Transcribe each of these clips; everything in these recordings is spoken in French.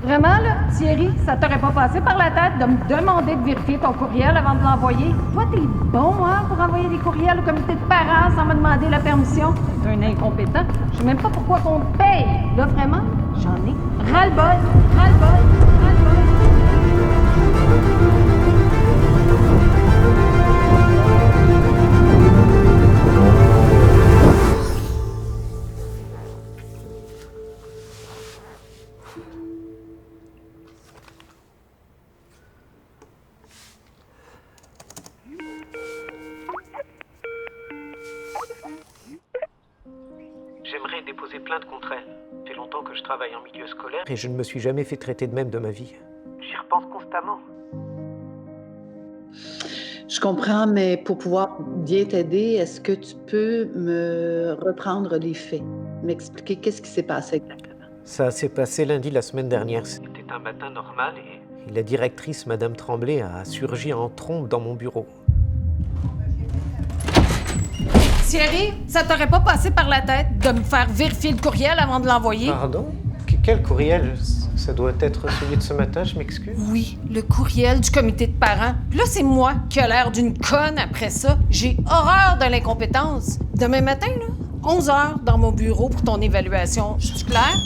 Vraiment, là, Thierry, ça t'aurait pas passé par la tête de me demander de vérifier ton courriel avant de l'envoyer? Toi, t'es bon, hein, pour envoyer des courriels au comité de parents sans me demander la permission. T'es un incompétent. Je sais même pas pourquoi qu'on te paye. Là, vraiment, j'en ai ras-le-bol, ras-le-bol, ras-le-bol. J'aimerais déposer plainte contre elle. Ça fait longtemps que je travaille en milieu scolaire et je ne me suis jamais fait traiter de même de ma vie. J'y repense constamment. Je comprends, mais pour pouvoir bien t'aider, est-ce que tu peux me reprendre les faits? M'expliquer qu'est-ce qui s'est passé exactement? Ça s'est passé lundi la semaine dernière. C'était un matin normal et la directrice, Madame Tremblay, a surgi en trompe dans mon bureau. Thierry, ça t'aurait pas passé par la tête de me faire vérifier le courriel avant de l'envoyer? Pardon? Quel courriel? Ça doit être celui de ce matin, je m'excuse. Oui, le courriel du comité de parents. Puis là, c'est moi qui a l'air d'une conne après ça. J'ai horreur de l'incompétence. Demain matin, là, 11h dans mon bureau pour ton évaluation. Je suis claire?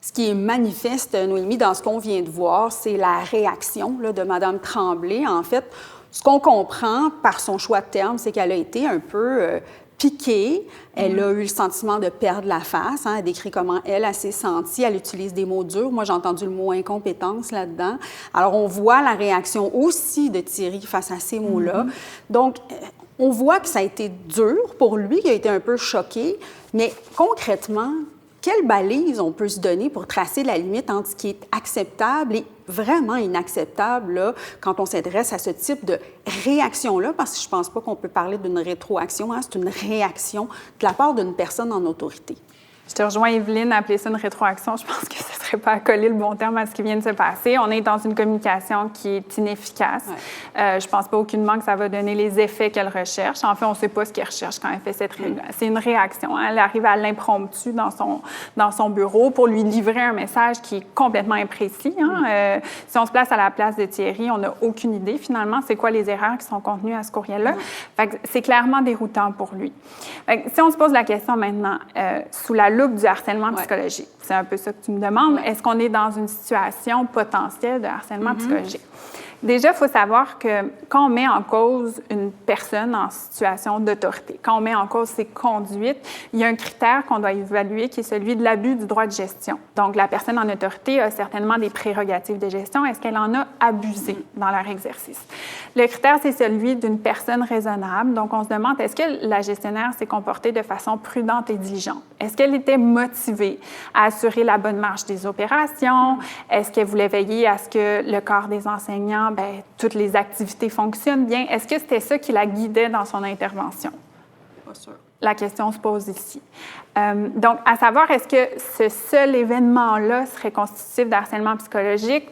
Ce qui est manifeste, Noémie, dans ce qu'on vient de voir, c'est la réaction là, de Mme Tremblay. En fait, ce qu'on comprend par son choix de terme, c'est qu'elle a été un peu piquée. Elle a eu le sentiment de perdre la face. Hein. Elle décrit comment elle s'est sentie. Elle utilise des mots durs. Moi, j'ai entendu le mot incompétence là-dedans. Alors, on voit la réaction aussi de Thierry face à ces mots-là. Donc, on voit que ça a été dur pour lui, qu'il a été un peu choqué. Mais concrètement, quelle balise on peut se donner pour tracer la limite entre ce qui est acceptable et vraiment inacceptable là, quand on s'adresse à ce type de réaction-là? Parce que je ne pense pas qu'on peut parler d'une rétroaction, hein, c'est une réaction de la part d'une personne en autorité. Je te rejoins, Evelyne, à appeler ça une rétroaction. Je pense que ce ne serait pas à coller le bon terme à ce qui vient de se passer. On est dans une communication qui est inefficace. Ouais. Je ne pense pas aucunement que ça va donner les effets qu'elle recherche. En fait, on ne sait pas ce qu'elle recherche quand elle fait cette réaction. C'est une réaction. Hein? Elle arrive à l'impromptu dans son bureau pour lui livrer un message qui est complètement imprécis. Hein? Si on se place à la place de Thierry, on n'a aucune idée, finalement, c'est quoi les erreurs qui sont contenues à ce courriel-là. Fait que c'est clairement déroutant pour lui. Fait que si on se pose la question maintenant, sous la loupe du harcèlement psychologique. C'est un peu ça que tu me demandes. Est-ce qu'on est dans une situation potentielle de harcèlement psychologique? Déjà, il faut savoir que quand on met en cause une personne en situation d'autorité, quand on met en cause ses conduites, il y a un critère qu'on doit évaluer qui est celui de l'abus du droit de gestion. Donc, la personne en autorité a certainement des prérogatives de gestion. Est-ce qu'elle en a abusé dans leur exercice? Le critère, c'est celui d'une personne raisonnable. Donc, on se demande, est-ce que la gestionnaire s'est comportée de façon prudente et diligente? Est-ce qu'elle était motivée à assurer la bonne marche des opérations? Est-ce qu'elle voulait veiller à ce que le corps des enseignants, toutes les activités fonctionnent bien? Est-ce que c'était ça qui la guidait dans son intervention? Pas sûr. La question se pose ici. Donc, à savoir, est-ce que ce seul événement-là serait constitutif de harcèlement psychologique?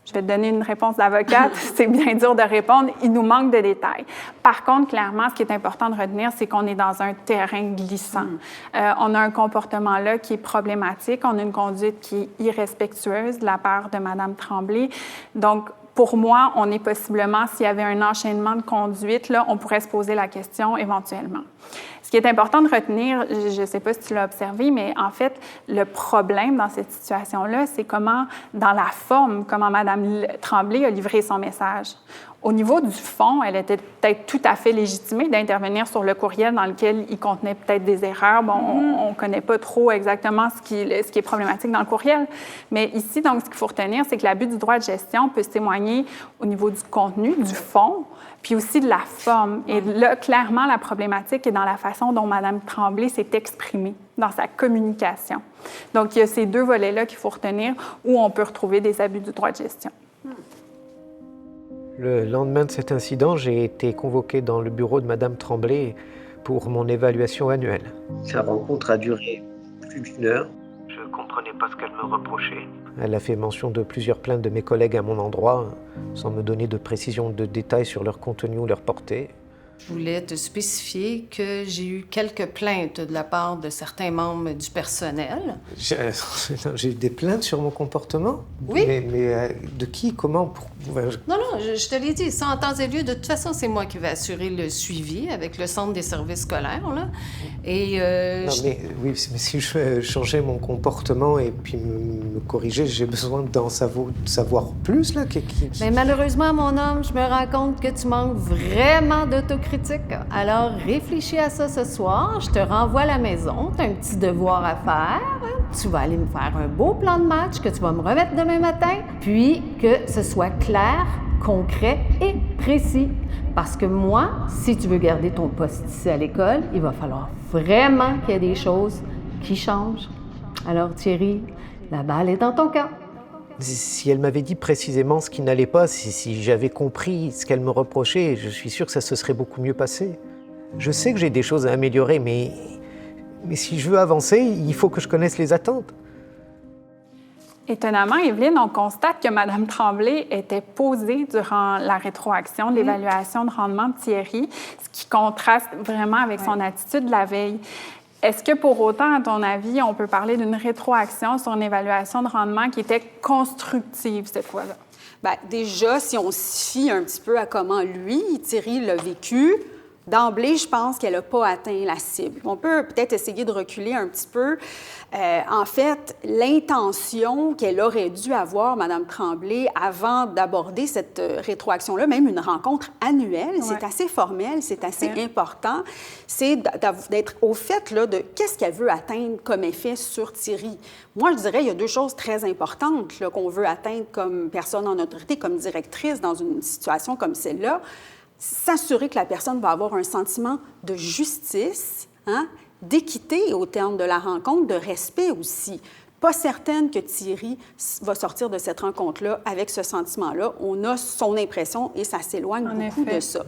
Je vais te donner une réponse d'avocate. C'est bien dur de répondre. Il nous manque de détails. Par contre, clairement, ce qui est important de retenir, c'est qu'on est dans un terrain glissant. On a un comportement là qui est problématique. On a une conduite qui est irrespectueuse de la part de Mme Tremblay. Donc, pour moi, on est possiblement, s'il y avait un enchaînement de conduite, là, on pourrait se poser la question éventuellement. Ce qui est important de retenir, je ne sais pas si tu l'as observé, mais en fait, le problème dans cette situation-là, c'est comment, dans la forme, comment Mme Tremblay a livré son message. Au niveau du fond, elle était peut-être tout à fait légitimée d'intervenir sur le courriel dans lequel il contenait peut-être des erreurs. Bon, on ne connaît pas trop exactement ce qui est problématique dans le courriel. Mais ici, donc, ce qu'il faut retenir, c'est que l'abus du droit de gestion peut se témoigner au niveau du contenu, du fond, puis aussi de la forme. Et là, clairement, la problématique est dans la façon dont Mme Tremblay s'est exprimée, dans sa communication. Donc, il y a ces deux volets-là qu'il faut retenir où on peut retrouver des abus du droit de gestion. Le lendemain de cet incident, j'ai été convoqué dans le bureau de Madame Tremblay pour mon évaluation annuelle. Sa rencontre a duré plus d'1 heure. Je ne comprenais pas ce qu'elle me reprochait. Elle a fait mention de plusieurs plaintes de mes collègues à mon endroit, sans me donner de précision de détails sur leur contenu ou leur portée. Je voulais te spécifier que j'ai eu quelques plaintes de la part de certains membres du personnel. J'ai eu des plaintes sur mon comportement? Oui. Mais de qui? Comment? Non, je te l'ai dit, ça en temps et lieu. De toute façon, c'est moi qui vais assurer le suivi avec le Centre des services scolaires, là. Et mais si je veux changer mon comportement et puis me corriger, j'ai besoin d'en savoir plus, là. Mais malheureusement, mon homme, je me rends compte que tu manques vraiment d'autocritique. Alors, réfléchis à ça ce soir. Je te renvoie à la maison. Tu as un petit devoir à faire. Tu vas aller me faire un beau plan de match que tu vas me remettre demain matin. Puis, que ce soit clair, concret et précis. Parce que moi, si tu veux garder ton poste ici à l'école, il va falloir vraiment qu'il y ait des choses qui changent. Alors, Thierry, la balle est dans ton camp. Si elle m'avait dit précisément ce qui n'allait pas, si j'avais compris ce qu'elle me reprochait, je suis sûr que ça se serait beaucoup mieux passé. Je sais que j'ai des choses à améliorer, mais si je veux avancer, il faut que je connaisse les attentes. Étonnamment, Evelyne, on constate que Mme Tremblay était posée durant la rétroaction de l'évaluation de rendement de Thierry, ce qui contraste vraiment avec son attitude de la veille. Est-ce que pour autant, à ton avis, on peut parler d'une rétroaction sur une évaluation de rendement qui était constructive cette fois-là? Bien, déjà, si on se fie un petit peu à comment lui, Thierry, l'a vécu, d'emblée, je pense qu'elle n'a pas atteint la cible. On peut peut-être essayer de reculer un petit peu. En fait, l'intention qu'elle aurait dû avoir, Mme Tremblay, avant d'aborder cette rétroaction-là, même une rencontre annuelle, c'est assez formel, c'est assez important, c'est d'être au fait là, de qu'est-ce qu'elle veut atteindre comme effet sur Thierry. Moi, je dirais qu'il y a deux choses très importantes là, qu'on veut atteindre comme personne en autorité, comme directrice dans une situation comme celle-là. S'assurer que la personne va avoir un sentiment de justice, d'équité au terme de la rencontre, de respect aussi. Pas certaine que Thierry va sortir de cette rencontre-là avec ce sentiment-là. On a son impression et ça s'éloigne beaucoup de ça.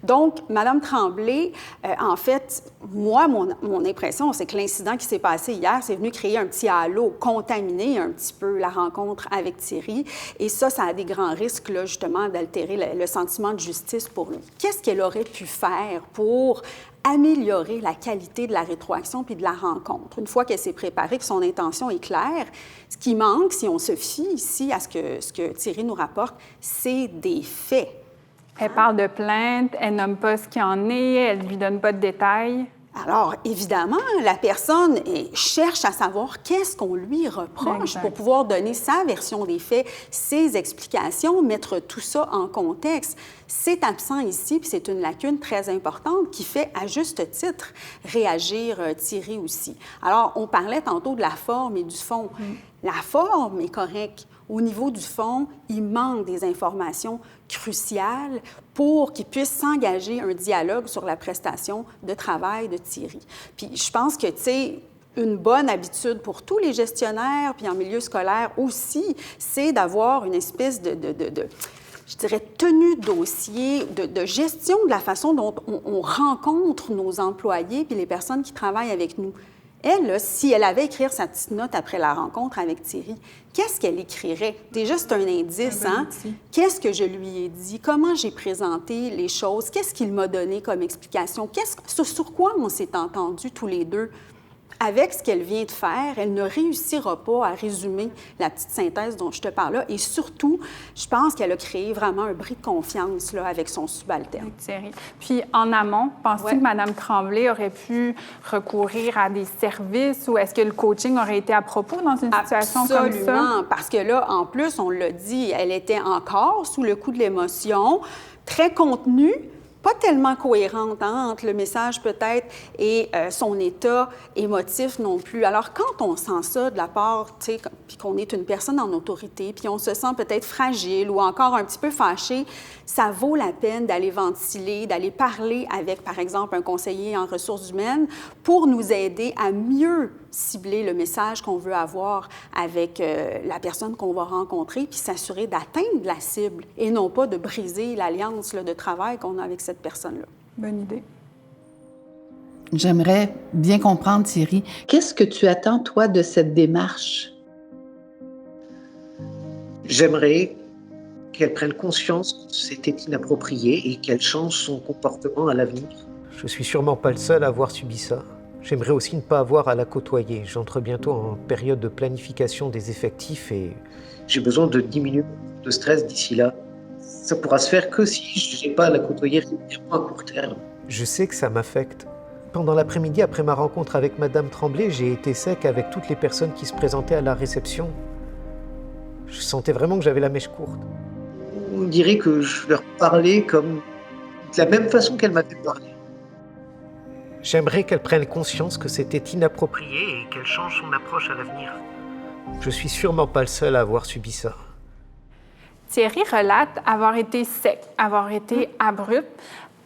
Donc, Mme Tremblay, en fait, moi, mon impression, c'est que l'incident qui s'est passé hier, c'est venu créer un petit halo, contaminer un petit peu la rencontre avec Thierry. Et ça a des grands risques, là, justement, d'altérer le sentiment de justice pour lui. Qu'est-ce qu'elle aurait pu faire pour améliorer la qualité de la rétroaction puis de la rencontre? Une fois qu'elle s'est préparée, que son intention est claire, ce qui manque, si on se fie ici à ce que Thierry nous rapporte, c'est des faits. Elle parle de plainte, elle nomme pas ce qu'il en est, elle lui donne pas de détails. Alors, évidemment, la personne cherche à savoir qu'est-ce qu'on lui reproche pour pouvoir donner sa version des faits, ses explications, mettre tout ça en contexte. C'est absent ici, puis c'est une lacune très importante qui fait, à juste titre, réagir Thierry aussi. Alors, on parlait tantôt de la forme et du fond. La forme est correcte. Au niveau du fond, il manque des informations cruciales pour qu'il puisse s'engager un dialogue sur la prestation de travail de Thierry. Puis je pense que, tu sais, une bonne habitude pour tous les gestionnaires, puis en milieu scolaire aussi, c'est d'avoir une espèce de je dirais, tenue de dossier, de gestion de la façon dont on rencontre nos employés puis les personnes qui travaillent avec nous. Elle, là, si elle avait écrit sa petite note après la rencontre avec Thierry, qu'est-ce qu'elle écrirait? Déjà, c'est un indice, hein? Qu'est-ce que je lui ai dit? Comment j'ai présenté les choses? Qu'est-ce qu'il m'a donné comme explication? Sur quoi on s'est entendus tous les deux? Avec ce qu'elle vient de faire, elle ne réussira pas à résumer la petite synthèse dont je te parle là. Et surtout, je pense qu'elle a créé vraiment un bris de confiance là, avec son subalterne. Thierry. Puis, en amont, penses-tu que Mme Tremblay aurait pu recourir à des services ou est-ce que le coaching aurait été à propos dans une situation comme ça? Absolument, parce que là, en plus, on l'a dit, elle était encore sous le coup de l'émotion, très contenue, pas tellement cohérente entre le message peut-être et son état émotif non plus. Alors, quand on sent ça de la part, tu sais, puis qu'on est une personne en autorité, puis on se sent peut-être fragile ou encore un petit peu fâché, ça vaut la peine d'aller ventiler, d'aller parler avec, par exemple, un conseiller en ressources humaines pour nous aider à mieux cibler le message qu'on veut avoir avec la personne qu'on va rencontrer, puis s'assurer d'atteindre la cible et non pas de briser l'alliance de travail qu'on a avec cette personne-là. Bonne idée. J'aimerais bien comprendre, Thierry. Qu'est-ce que tu attends, toi, de cette démarche? J'aimerais qu'elle prenne conscience que c'était inapproprié et qu'elle change son comportement à l'avenir. Je suis sûrement pas le seul à avoir subi ça. J'aimerais aussi ne pas avoir à la côtoyer. J'entre bientôt en période de planification des effectifs et j'ai besoin de diminuer le stress d'ici là. Ça pourra se faire que si je n'ai pas à la côtoyer régulièrement à court terme. Je sais que ça m'affecte. Pendant l'après-midi, après ma rencontre avec Madame Tremblay, j'ai été sec avec toutes les personnes qui se présentaient à la réception. Je sentais vraiment que j'avais la mèche courte. On dirait que je leur parlais comme de la même façon qu'elle m'avait parlé. J'aimerais qu'elle prenne conscience que c'était inapproprié et qu'elle change son approche à l'avenir. Je suis sûrement pas le seul à avoir subi ça. Thierry relate avoir été sec, avoir été abrupt.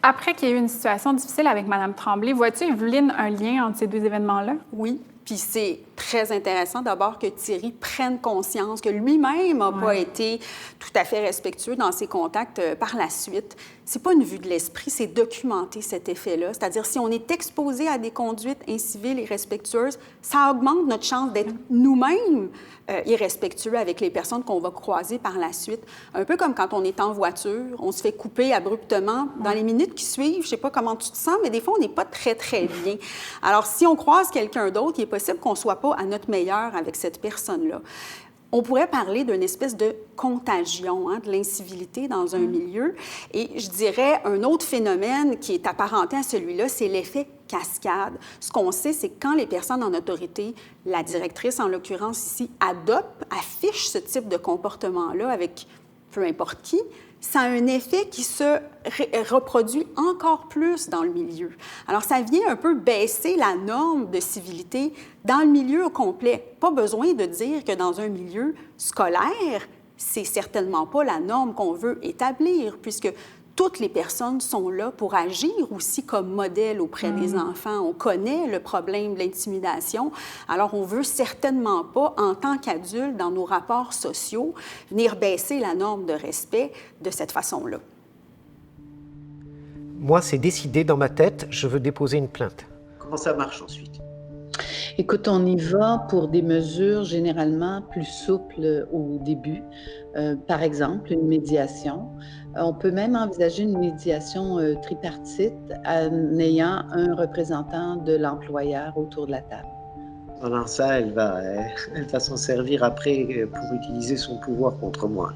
Après qu'il y ait eu une situation difficile avec Mme Tremblay, vois-tu, Evelyne, un lien entre ces deux événements-là? Oui. Puis c'est très intéressant d'abord que Thierry prenne conscience que lui-même n'a pas été tout à fait respectueux dans ses contacts par la suite. C'est pas une vue de l'esprit, c'est documenter cet effet-là. C'est-à-dire, si on est exposé à des conduites inciviles et respectueuses, ça augmente notre chance d'être nous-mêmes irrespectueux avec les personnes qu'on va croiser par la suite. Un peu comme quand on est en voiture, on se fait couper abruptement. Dans les minutes qui suivent, je sais pas comment tu te sens, mais des fois, on n'est pas très, très bien. Alors, si on croise quelqu'un d'autre, il est possible qu'on ne soit pas à notre meilleur avec cette personne-là. On pourrait parler d'une espèce de contagion, de l'incivilité dans un milieu. Et je dirais, un autre phénomène qui est apparenté à celui-là, c'est l'effet cascade. Ce qu'on sait, c'est que quand les personnes en autorité, la directrice en l'occurrence ici, affiche ce type de comportement-là avec peu importe qui, ça a un effet qui se reproduit encore plus dans le milieu. Alors, ça vient un peu baisser la norme de civilité dans le milieu au complet. Pas besoin de dire que dans un milieu scolaire, c'est certainement pas la norme qu'on veut établir, puisque toutes les personnes sont là pour agir aussi comme modèle auprès des enfants. On connaît le problème de l'intimidation. Alors, on ne veut certainement pas, en tant qu'adulte, dans nos rapports sociaux, venir baisser la norme de respect de cette façon-là. Moi, c'est décidé dans ma tête, je veux déposer une plainte. Comment ça marche ensuite? Écoute, on y va pour des mesures généralement plus souples au début. Par exemple, une médiation. On peut même envisager une médiation tripartite en ayant un représentant de l'employeur autour de la table. Pendant ça, elle va s'en servir après pour utiliser son pouvoir contre moi.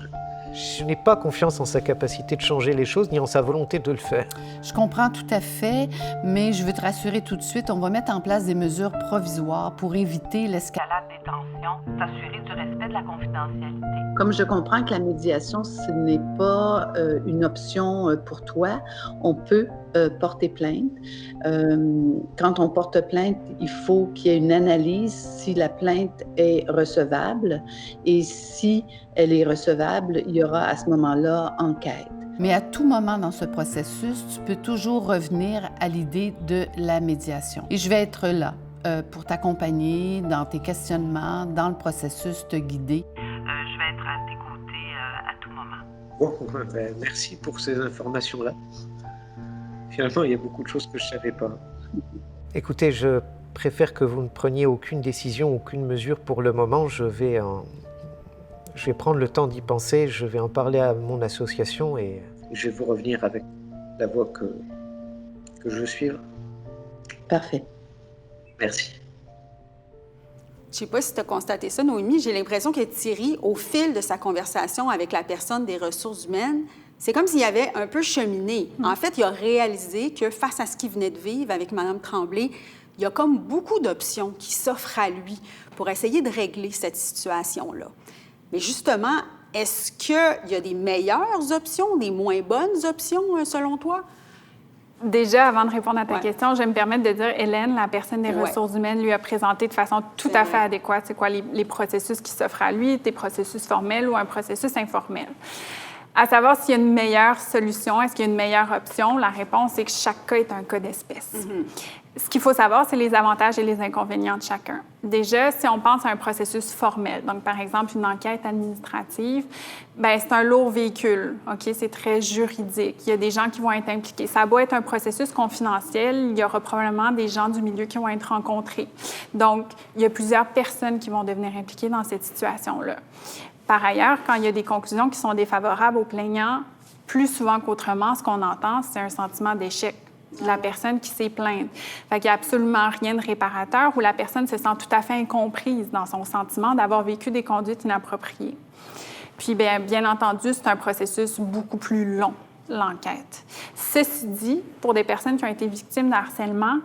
Je n'ai pas confiance en sa capacité de changer les choses ni en sa volonté de le faire. Je comprends tout à fait, mais je veux te rassurer tout de suite, on va mettre en place des mesures provisoires pour éviter l'escalade des tensions, s'assurer du respect de la confidentialité. Comme je comprends que la médiation, ce n'est pas une option pour toi, on peut porter plainte. Quand on porte plainte, il faut qu'il y ait une analyse si la plainte est recevable et si elle est recevable, il y aura à ce moment-là enquête. Mais à tout moment dans ce processus, tu peux toujours revenir à l'idée de la médiation. Et je vais être là pour t'accompagner dans tes questionnements, dans le processus, te guider. Je vais être à tes côtés à tout moment. Bon, merci pour ces informations-là. Finalement, il y a beaucoup de choses que je ne savais pas. Écoutez, je préfère que vous ne preniez aucune décision, aucune mesure pour le moment. Je vais prendre le temps d'y penser, je vais en parler à mon association et je vais vous revenir avec la voie que je veux suivre. Parfait. Merci. Je ne sais pas si tu as constaté ça, Noémie, j'ai l'impression que Thierry, au fil de sa conversation avec la personne des ressources humaines, c'est comme s'il avait un peu cheminé. En fait, il a réalisé que face à ce qu'il venait de vivre avec Mme Tremblay, il y a comme beaucoup d'options qui s'offrent à lui pour essayer de régler cette situation-là. Mais justement, est-ce qu'il y a des meilleures options, des moins bonnes options, selon toi? Déjà, avant de répondre à ta question, je vais me permettre de dire, Hélène, la personne des ressources humaines, lui a présenté de façon tout à fait adéquate c'est quoi les processus qui s'offrent à lui, des processus formels ou un processus informel. À savoir s'il y a une meilleure solution, est-ce qu'il y a une meilleure option, la réponse est que chaque cas est un cas d'espèce. Ce qu'il faut savoir, c'est les avantages et les inconvénients de chacun. Déjà, si on pense à un processus formel, donc par exemple une enquête administrative, bien, c'est un lourd véhicule, OK? C'est très juridique. Il y a des gens qui vont être impliqués. Ça doit être un processus confidentiel. Il y aura probablement des gens du milieu qui vont être rencontrés. Donc, il y a plusieurs personnes qui vont devenir impliquées dans cette situation-là. Par ailleurs, quand il y a des conclusions qui sont défavorables aux plaignants, plus souvent qu'autrement, ce qu'on entend, c'est un sentiment d'échec de la personne qui s'est plainte. Fait qu'il n'y a absolument rien de réparateur où la personne se sent tout à fait incomprise dans son sentiment d'avoir vécu des conduites inappropriées. Puis, bien entendu, c'est un processus beaucoup plus long, l'enquête. Ceci dit, pour des personnes qui ont été victimes de harcèlement,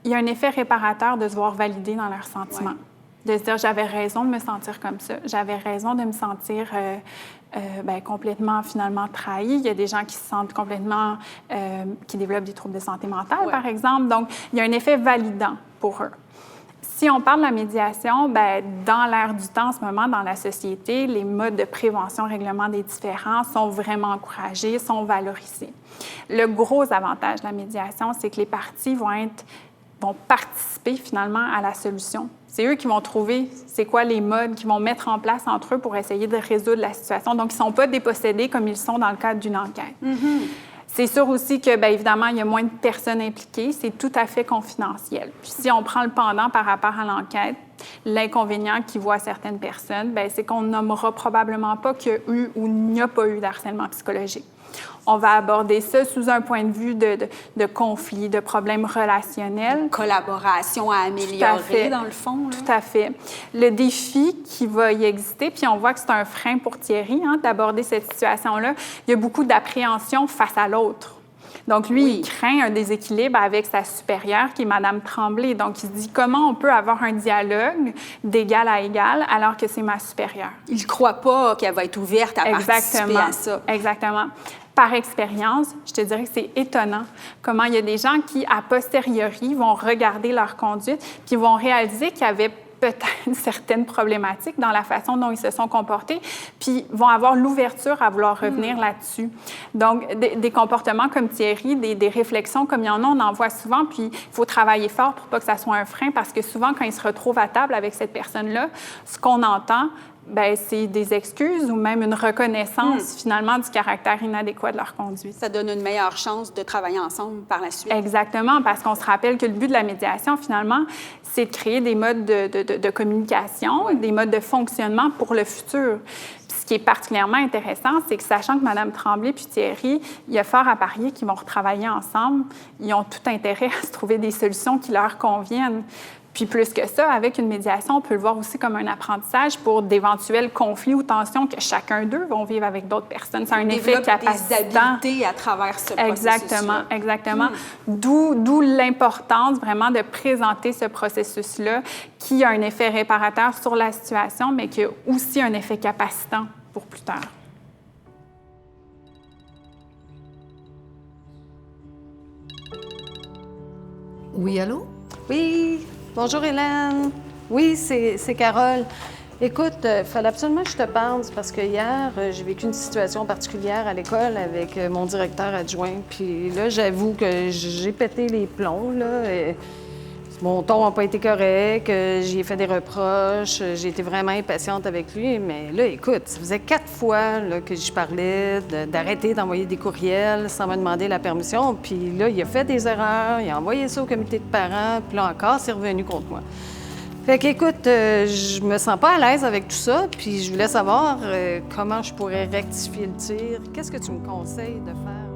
il y a un effet réparateur de se voir valider dans leurs sentiments. De se dire, j'avais raison de me sentir comme ça, j'avais raison de me sentir complètement, finalement, trahi. Il y a des gens qui se sentent complètement, qui développent des troubles de santé mentale, par exemple. Donc, il y a un effet validant pour eux. Si on parle de la médiation, dans l'ère du temps, en ce moment, dans la société, les modes de prévention, règlement des différends sont vraiment encouragés, sont valorisés. Le gros avantage de la médiation, c'est que les parties vont participer finalement à la solution. C'est eux qui vont trouver c'est quoi les modes qu'ils vont mettre en place entre eux pour essayer de résoudre la situation. Donc, ils ne sont pas dépossédés comme ils sont dans le cadre d'une enquête. C'est sûr aussi que, évidemment, il y a moins de personnes impliquées. C'est tout à fait confidentiel. Puis si on prend le pendant par rapport à l'enquête, l'inconvénient qu'ils voient certaines personnes, c'est qu'on nommera probablement pas qu'il y a eu ou il n'y a pas eu d'harcèlement psychologique. On va aborder ça sous un point de vue de conflit, de problèmes relationnels. Collaboration à améliorer, dans le fond. Là. Tout à fait. Le défi qui va y exister, puis on voit que c'est un frein pour Thierry d'aborder cette situation-là, il y a beaucoup d'appréhension face à l'autre. Donc, lui, il craint un déséquilibre avec sa supérieure, qui est Mme Tremblay. Donc, il se dit comment on peut avoir un dialogue d'égal à égal alors que c'est ma supérieure. Il ne croit pas qu'elle va être ouverte à participer à ça. Exactement. Par expérience, je te dirais que c'est étonnant comment il y a des gens qui, a posteriori, vont regarder leur conduite puis vont réaliser qu'il y avait peut-être certaines problématiques dans la façon dont ils se sont comportés, puis vont avoir l'ouverture à vouloir revenir là-dessus. Donc, des comportements comme Thierry, des réflexions comme il y en a, on en voit souvent, puis il faut travailler fort pour pas que ça soit un frein, parce que souvent, quand ils se retrouvent à table avec cette personne-là, ce qu'on entend, c'est des excuses ou même une reconnaissance, finalement, du caractère inadéquat de leur conduite. Ça donne une meilleure chance de travailler ensemble par la suite. Exactement, parce qu'on se rappelle que le but de la médiation, finalement, c'est de créer des modes de communication, des modes de fonctionnement pour le futur. Puis ce qui est particulièrement intéressant, c'est que sachant que Mme Tremblay puis Thierry, il y a fort à parier qu'ils vont retravailler ensemble, ils ont tout intérêt à se trouver des solutions qui leur conviennent. Puis plus que ça, avec une médiation, on peut le voir aussi comme un apprentissage pour d'éventuels conflits ou tensions que chacun d'eux vont vivre avec d'autres personnes. C'est un effet capacitant. Des habiletés à travers ce processus-là. Exactement. D'où l'importance vraiment de présenter ce processus-là qui a un effet réparateur sur la situation, mais qui a aussi un effet capacitant pour plus tard. Oui, allô? Oui. Bonjour Hélène. Oui, c'est Carole. Écoute, il fallait absolument que je te parle parce que hier, j'ai vécu une situation particulière à l'école avec mon directeur adjoint. Puis là, j'avoue que j'ai pété les plombs, là. Et mon ton n'a pas été correct, j'y ai fait des reproches, j'ai été vraiment impatiente avec lui. Mais là, écoute, ça faisait 4 fois là, que je parlais d'arrêter d'envoyer des courriels sans me demander la permission. Puis là, il a fait des erreurs, il a envoyé ça au comité de parents, puis là encore, c'est revenu contre moi. Fait qu'écoute, je me sens pas à l'aise avec tout ça, puis je voulais savoir comment je pourrais rectifier le tir. Qu'est-ce que tu me conseilles de faire?